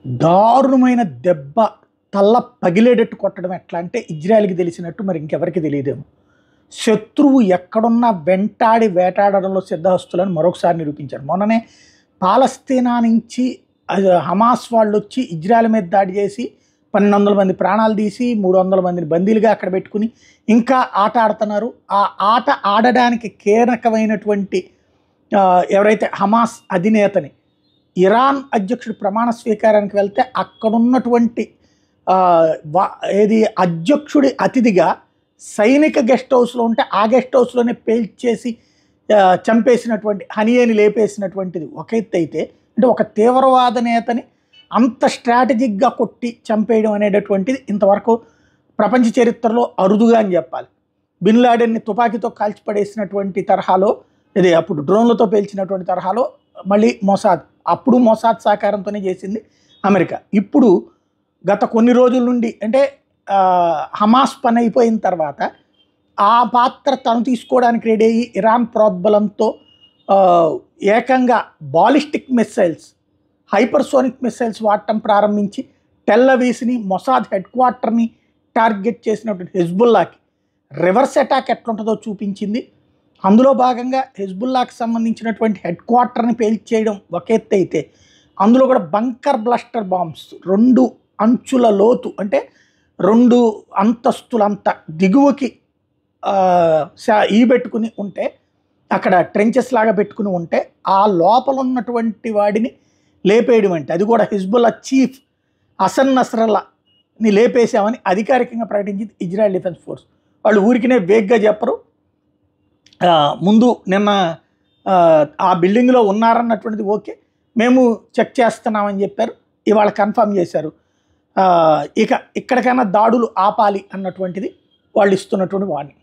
దారుణమైన దెబ్బ, తల్ల పగిలేటట్టు కొట్టడం ఎట్లా అంటే ఇజ్రాయెల్కి తెలిసినట్టు మరి ఇంకెవరికి తెలియదేమో. శత్రువు ఎక్కడున్నా వెంటాడి వేటాడడంలో సిద్ధహస్తులని మరొకసారి నిరూపించారు. మొన్ననే పాలస్తీనా నుంచి హమాస్ వాళ్ళు వచ్చి ఇజ్రాయెల్ మీద దాడి చేసి 1200 మంది ప్రాణాలు తీసి 300 మందిని బందీలుగా అక్కడ పెట్టుకుని ఇంకా ఆట ఆడుతున్నారు. ఆ ఆట ఆడడానికి కీలకమైనటువంటి ఎవరైతే హమాస్ అధినేతని ఇరాన్ అధ్యక్షుడు ప్రమాణ స్వీకారానికి వెళ్తే అక్కడున్నటువంటి ఏది అధ్యక్షుడి అతిథిగా సైనిక గెస్ట్ హౌస్లో ఉంటే ఆ గెస్ట్ హౌస్లోనే పేల్చేసి చంపేసినటువంటి హనియేని లేపేసినటువంటిది ఒక ఎత్తు అయితే, అంటే ఒక తీవ్రవాద నేతని అంత స్ట్రాటజిక్గా కొట్టి చంపేయడం అనేటటువంటిది ఇంతవరకు ప్రపంచ చరిత్రలో అరుదుగా అని చెప్పాలి. బిన్ లాడెన్ని తుపాకీతో కాల్చిపడేసినటువంటి తరహాలో, ఇది అప్పుడు డ్రోన్లతో పేల్చినటువంటి తరహాలో మళ్ళీ మొసాద్, అప్పుడు మొసాద్ సహకారంతోనే చేసింది అమెరికా. ఇప్పుడు గత కొన్ని రోజుల నుండి అంటే హమాస్ పని అయిపోయిన తర్వాత ఆ పాత్ర తను తీసుకోవడానికి రెడీ అయ్యి ఇరాన్ ప్రోద్బలంతో ఏకంగా బాలిస్టిక్ మిస్సైల్స్, హైపర్సోనిక్ మిస్సైల్స్ వాడటం ప్రారంభించి టెల్లవీస్ని, మొసాద్ హెడ్ క్వార్టర్ని టార్గెట్ చేసినటువంటి హెజ్బుల్లాకి రివర్స్ అటాక్ ఎట్లుంటుందో చూపించింది. అందులో భాగంగా హెజ్బుల్లాకి సంబంధించినటువంటి హెడ్ క్వార్టర్ని పేల్చేయడం ఒక ఎత్తు అయితే, అందులో కూడా బంకర్ బ్లాస్టర్ బాంబ్స్ 2 అంచుల లోతు అంటే 2 అంతస్తులంత దిగువకి పెట్టుకుని ఉంటే, అక్కడ ట్రెంచెస్ లాగా పెట్టుకుని ఉంటే ఆ లోపల ఉన్నటువంటి వాడిని లేపేయడం అంటే, అది కూడా హిజ్బుల్లా చీఫ్ హసన్ నస్రల్లాని లేపేసామని అధికారికంగా ప్రకటించింది ఇజ్రాయెల్ డిఫెన్స్ ఫోర్స్. వాళ్ళు ఊరికినే వేగ్గా చెప్పరు. ముందు నిన్న ఆ బిల్డింగ్లో ఉన్నారన్నటువంటిది ఓకే, మేము చెక్ చేస్తున్నామని చెప్పారు, ఇవాళ కన్ఫర్మ్ చేశారు. ఇక ఇక్కడికైనా దాడులు ఆపాలి అన్నటువంటిది వాళ్ళు ఇస్తున్నటువంటి వార్నింగ్.